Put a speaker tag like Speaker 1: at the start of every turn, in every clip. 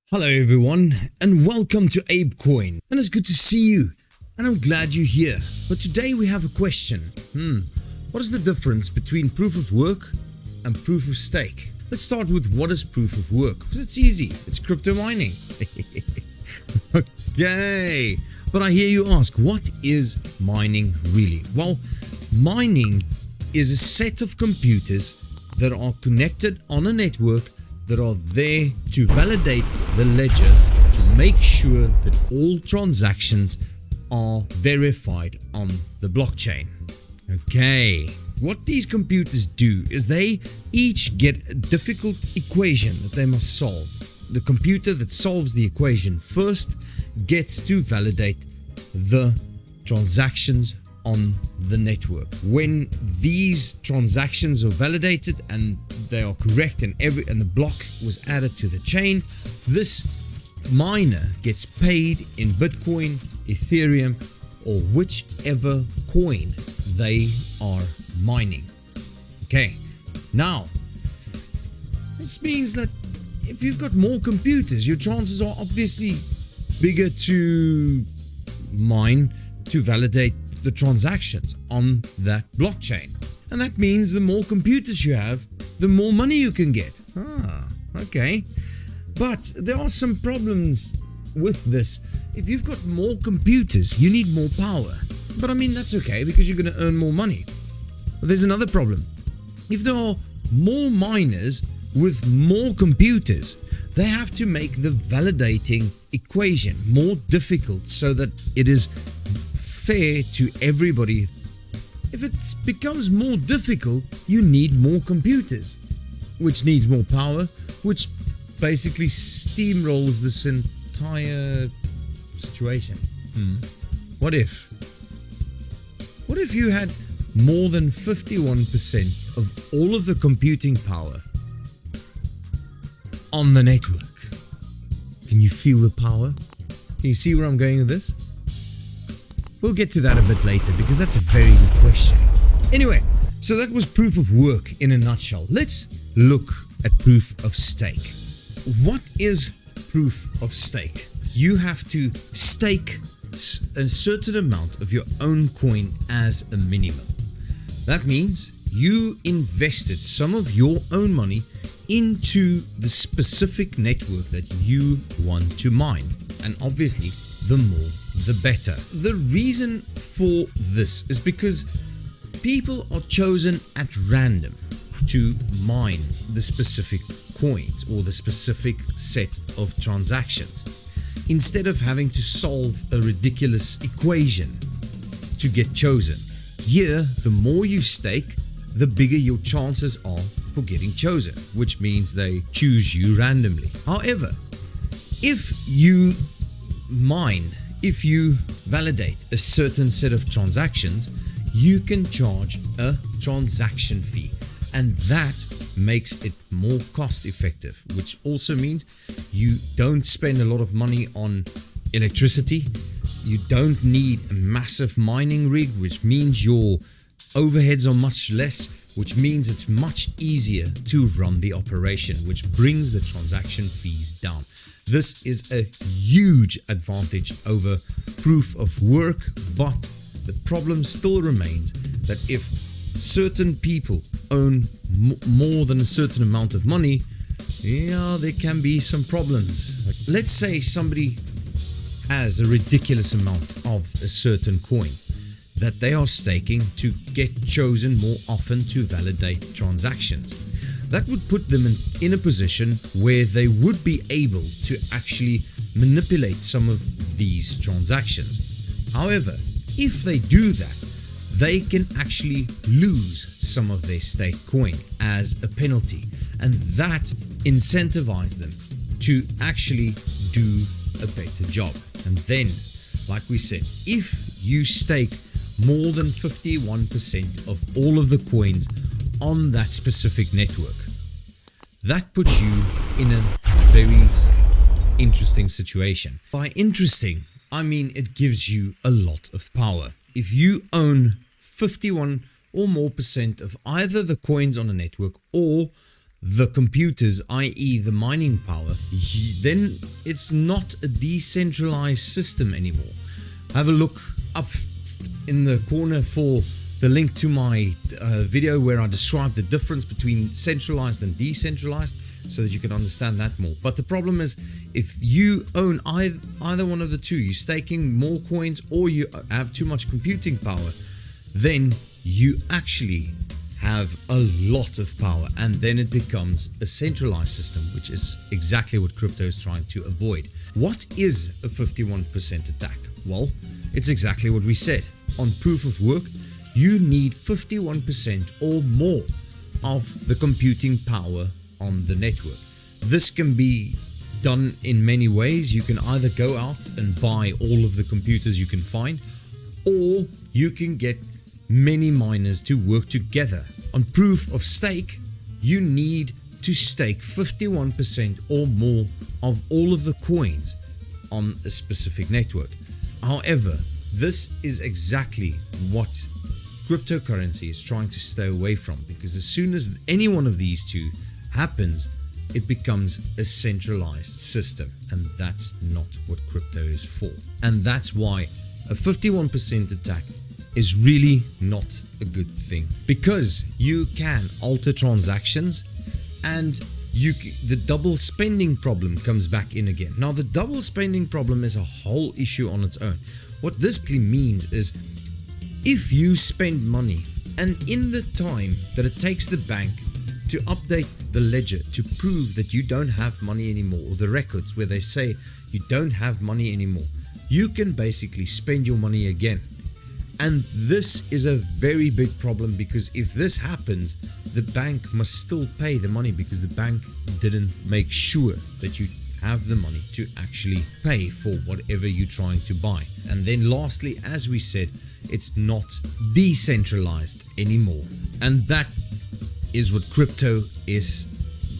Speaker 1: Hello everyone and welcome to ABECOIN, and it's good to see you and I'm glad you're here. But today we have a question. What is the difference between proof of work and proof of stake? Let's start with what is proof of work. It's easy, it's crypto mining. Okay, but I hear you ask, what is mining really? Well, mining is a set of computers that are connected on a network that are there to validate the ledger to make sure that all transactions are verified on the blockchain. Okay, what these computers do is they each get a difficult equation that they must solve. The computer that solves the equation first gets to validate the transactions on the network. When these transactions are validated and they are correct and the block was added to the chain, this miner gets paid in Bitcoin, Ethereum, or whichever coin they are mining. Okay, now this means that if you've got more computers, your chances are obviously bigger to mine to validate the transactions on that blockchain. And that means the more computers you have, the more money you can get. Okay. But there are some problems with this. If you've got more computers, you need more power. But I mean, that's okay because you're going to earn more money. But there's another problem. If there are more miners with more computers, they have to make the validating equation more difficult so that it is fair to everybody. If it becomes more difficult, you need more computers, which needs more power, which basically steamrolls this entire situation. What if you had more than 51% of all of the computing power on the network? Can you feel the power? Can you see where I'm going with this? We'll get to that a bit later because that's a very good question. Anyway, so that was proof of work in a nutshell. Let's look at proof of stake. What is proof of stake? You have to stake a certain amount of your own coin as a minimum. That means you invested some of your own money into the specific network that you want to mine. And obviously, the more the better. The reason for this is because people are chosen at random to mine the specific coins or the specific set of transactions, instead of having to solve a ridiculous equation to get chosen. Here, the more you stake, the bigger your chances are for getting chosen, which means they choose you randomly. However, if you validate a certain set of transactions, you can charge a transaction fee, and that makes it more cost effective, which also means you don't spend a lot of money on electricity. You don't need a massive mining rig, which means your overheads are much less, which means it's much easier to run the operation, which brings the transaction fees down. This is a huge advantage over proof of work, but the problem still remains that if certain people own more than a certain amount of money, there can be some problems. Let's say somebody has a ridiculous amount of a certain coin that they are staking to get chosen more often to validate transactions. That would put them in a position where they would be able to actually manipulate some of these transactions. However, if they do that, they can actually lose some of their staked coin as a penalty, and that incentivizes them to actually do a better job. And then, like we said, if you stake more than 51% of all of the coins on that specific network, that puts you in a very interesting situation. By interesting, I mean it gives you a lot of power. If you own 51 or more % of either the coins on a network or the computers, i.e. the mining power, then it's not a decentralized system anymore. Have a look up in the corner for the link to my video where I describe the difference between centralized and decentralized, so that you can understand that more. But the problem is, if you own either one of the two, you're staking more coins or you have too much computing power, then you actually have a lot of power, and then it becomes a centralized system, which is exactly what crypto is trying to avoid. What is a 51% attack? Well, it's exactly what we said. On proof of work, you need 51% or more of the computing power on the network. This can be done in many ways. You can either go out and buy all of the computers you can find, or you can get many miners to work together. On proof of stake, you need to stake 51% or more of all of the coins on a specific network. However, this is exactly what cryptocurrency is trying to stay away from, because as soon as any one of these two happens, it becomes a centralized system, and that's not what crypto is for. And that's why a 51% attack is really not a good thing, because you can alter transactions, and the double spending problem comes back in again. Now, the double spending problem is a whole issue on its own. What this really means is, if you spend money, and in the time that it takes the bank to update the ledger to prove that you don't have money anymore, or the records where they say you don't have money anymore, you can basically spend your money again. And this is a very big problem, because if this happens, the bank must still pay the money, because the bank didn't make sure that you have the money to actually pay for whatever you're trying to buy. And then lastly, as we said, it's not decentralized anymore. And that is what crypto is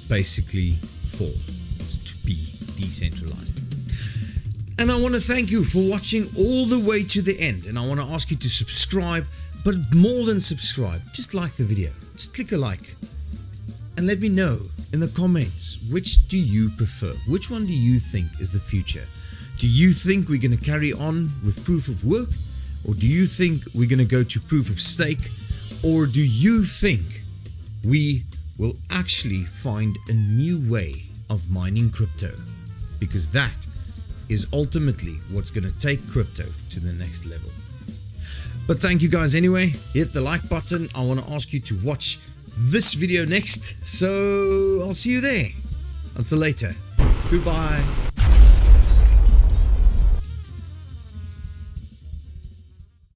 Speaker 1: basically for, to be decentralized. And I want to thank you for watching all the way to the end, and I want to ask you to subscribe, but more than subscribe, just like the video, just click a like, and let me know in the comments, which do you prefer? Which one do you think is the future? Do you think we're going to carry on with proof of work, or do you think we're going to go to proof of stake, or do you think we will actually find a new way of mining crypto? Because that is ultimately what's going to take crypto to the next level. But thank you guys anyway. Hit the like button. I want to ask you to watch this video next, so I'll see you there. Until later, goodbye.